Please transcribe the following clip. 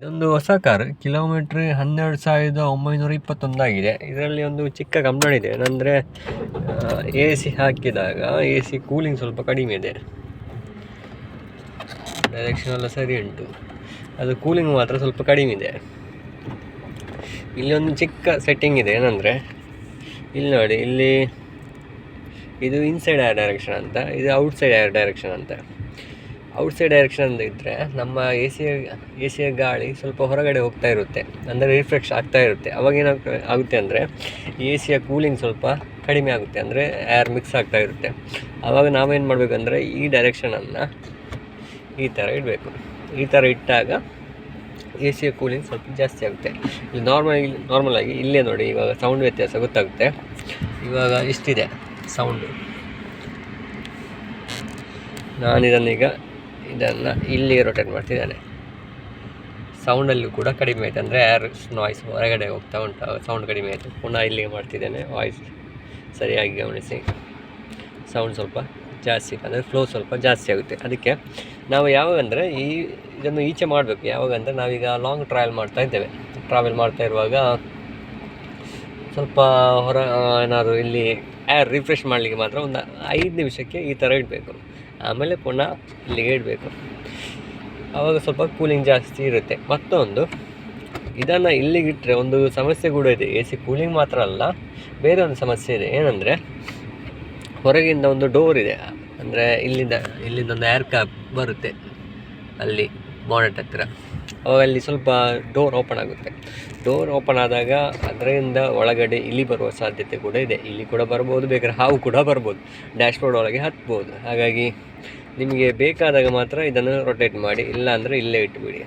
ಇದೊಂದು ಹೊಸ car, kilometre 12,921 ಆಗಿದೆ. ಇದರಲ್ಲಿ ಒಂದು ಚಿಕ್ಕ ಕಂಪ್ಲೇಂಟ್ ಇದೆ, ಏನಂದರೆ AC ಹಾಕಿದಾಗ AC ಕೂಲಿಂಗ್ ಸ್ವಲ್ಪ ಕಡಿಮೆ ಇದೆ. ಡೈರೆಕ್ಷನ್ ಎಲ್ಲ ಸರಿ ಉಂಟು, ಅದು ಕೂಲಿಂಗ್ ಮಾತ್ರ ಸ್ವಲ್ಪ ಕಡಿಮೆ ಇದೆ. ಇಲ್ಲಿ ಒಂದು ಚಿಕ್ಕ ಸೆಟ್ಟಿಂಗ್ ಇದೆ, ಏನಂದರೆ ಇಲ್ಲಿ ನೋಡಿ, ಇಲ್ಲಿ ಇದು ಇನ್ಸೈಡ್ ಏರ್ ಡೈರೆಕ್ಷನ್ ಅಂತ, ಇದು ಔಟ್ಸೈಡ್ ಏರ್ ಡೈರೆಕ್ಷನ್ ಅಂತ. ಔಟ್ಸೈಡ್ ಡೈರೆಕ್ಷನ್ ಅಂತ ಇದ್ದರೆ ನಮ್ಮ ಎ ಸಿಯ ಗಾಳಿ ಸ್ವಲ್ಪ ಹೊರಗಡೆ ಹೋಗ್ತಾ ಇರುತ್ತೆ, ಅಂದರೆ ರಿಫ್ರೆಶ್ ಆಗ್ತಾ ಇರುತ್ತೆ. ಅವಾಗ ಆಗುತ್ತೆ ಅಂದರೆ ಎ ಸಿಯ ಕೂಲಿಂಗ್ ಸ್ವಲ್ಪ ಕಡಿಮೆ ಆಗುತ್ತೆ, ಅಂದರೆ ಏರ್ ಮಿಕ್ಸ್ ಆಗ್ತಾ ಇರುತ್ತೆ. ಆವಾಗ ನಾವೇನು ಮಾಡಬೇಕಂದ್ರೆ ಈ ಡೈರೆಕ್ಷನನ್ನು ಈ ಥರ ಇಡಬೇಕು. ಈ ಥರ ಇಟ್ಟಾಗ ಎ ಸಿಯ ಕೂಲಿಂಗ್ ಸ್ವಲ್ಪ ಜಾಸ್ತಿ ಆಗುತ್ತೆ. ಇಲ್ಲಿ ನಾರ್ಮಲಾಗಿ ಇಲ್ಲೇ ನೋಡಿ, ಇವಾಗ ಸೌಂಡ್ ವ್ಯತ್ಯಾಸ ಗೊತ್ತಾಗುತ್ತೆ. ಇವಾಗ ಇಷ್ಟಿದೆ ಸೌಂಡು. ಇದನ್ನು ಇಲ್ಲಿ ರೊಟೇಟ್ ಮಾಡ್ತಿದ್ದಾನೆ. ಸೌಂಡಲ್ಲೂ ಕೂಡ ಕಡಿಮೆ ಆಯಿತು, ಅಂದರೆ ಏರ್ ನಾಯ್ಸ್ ಹೊರಗಡೆ ಹೋಗ್ತಾ ಉಂಟು, ಸೌಂಡ್ ಕಡಿಮೆ ಆಯಿತು. ಪುನಃ ಇಲ್ಲಿಗೆ ಮಾಡ್ತಿದ್ದೇನೆ, ವಾಯ್ಸ್ ಸರಿಯಾಗಿ ಗಮನಿಸಿ. ಸೌಂಡ್ ಸ್ವಲ್ಪ ಜಾಸ್ತಿ, ಅಂದರೆ ಫ್ಲೋ ಸ್ವಲ್ಪ ಜಾಸ್ತಿ ಆಗುತ್ತೆ. ಅದಕ್ಕೆ ನಾವು ಯಾವಾಗಂದರೆ ಇದನ್ನು ಈಚೆ ಮಾಡಬೇಕು. ಯಾವಾಗಂದರೆ ನಾವೀಗ ಲಾಂಗ್ ಟ್ರಾವೆಲ್ ಮಾಡ್ತಾ ಇರುವಾಗ ಸ್ವಲ್ಪ ಏನಾದರೂ ಇಲ್ಲಿ ಏರ್ ರಿಫ್ರೆಶ್ ಮಾಡಲಿಕ್ಕೆ ಮಾತ್ರ ಒಂದು 5 ನಿಮಿಷಕ್ಕೆ ಈ ಥರ ಇಡಬೇಕು. ಆಮೇಲೆ ಪುನಃ ಇಲ್ಲಿಗೆ ಇಡಬೇಕು. ಆವಾಗ ಸ್ವಲ್ಪ ಕೂಲಿಂಗ್ ಜಾಸ್ತಿ ಇರುತ್ತೆ. ಮತ್ತೊಂದು, ಇದನ್ನು ಇಲ್ಲಿಗೆ ಇಟ್ಟರೆ ಒಂದು ಸಮಸ್ಯೆ ಕೂಡ ಇದೆ. AC ಕೂಲಿಂಗ್ ಮಾತ್ರ ಅಲ್ಲ, ಬೇರೆ ಒಂದು ಸಮಸ್ಯೆ ಇದೆ. ಏನಂದರೆ ಹೊರಗಿಂದ ಒಂದು ಡೋರ್ ಇದೆ, ಅಂದರೆ ಇಲ್ಲಿಂದ ಒಂದು ಏರ್ ಕ್ಯಾಪ್ ಬರುತ್ತೆ ಅಲ್ಲಿ ಬಾನೆಟ್ ಹತ್ತಿರ. ಅವಾಗ ಅಲ್ಲಿ ಸ್ವಲ್ಪ ಡೋರ್ ಓಪನ್ ಆಗುತ್ತೆ. ಡೋರ್ ಓಪನ್ ಆದಾಗ ಅದರಿಂದ ಒಳಗಡೆ ಇಲಿ ಬರುವ ಸಾಧ್ಯತೆ ಕೂಡ ಇದೆ. ಇಲಿ ಕೂಡ ಬರ್ಬೋದು, ಬೇಕಾದ್ರೆ ಹಾವು ಕೂಡ ಬರ್ಬೋದು, ಡ್ಯಾಶ್ಬೋರ್ಡ್ ಒಳಗೆ ಹತ್ಬೋದು. ಹಾಗಾಗಿ ನಿಮಗೆ ಬೇಕಾದಾಗ ಮಾತ್ರ ಇದನ್ನು ರೊಟೇಟ್ ಮಾಡಿ, ಇಲ್ಲ ಅಂದರೆ ಇಲ್ಲೇ ಇಟ್ಟುಬಿಡಿ.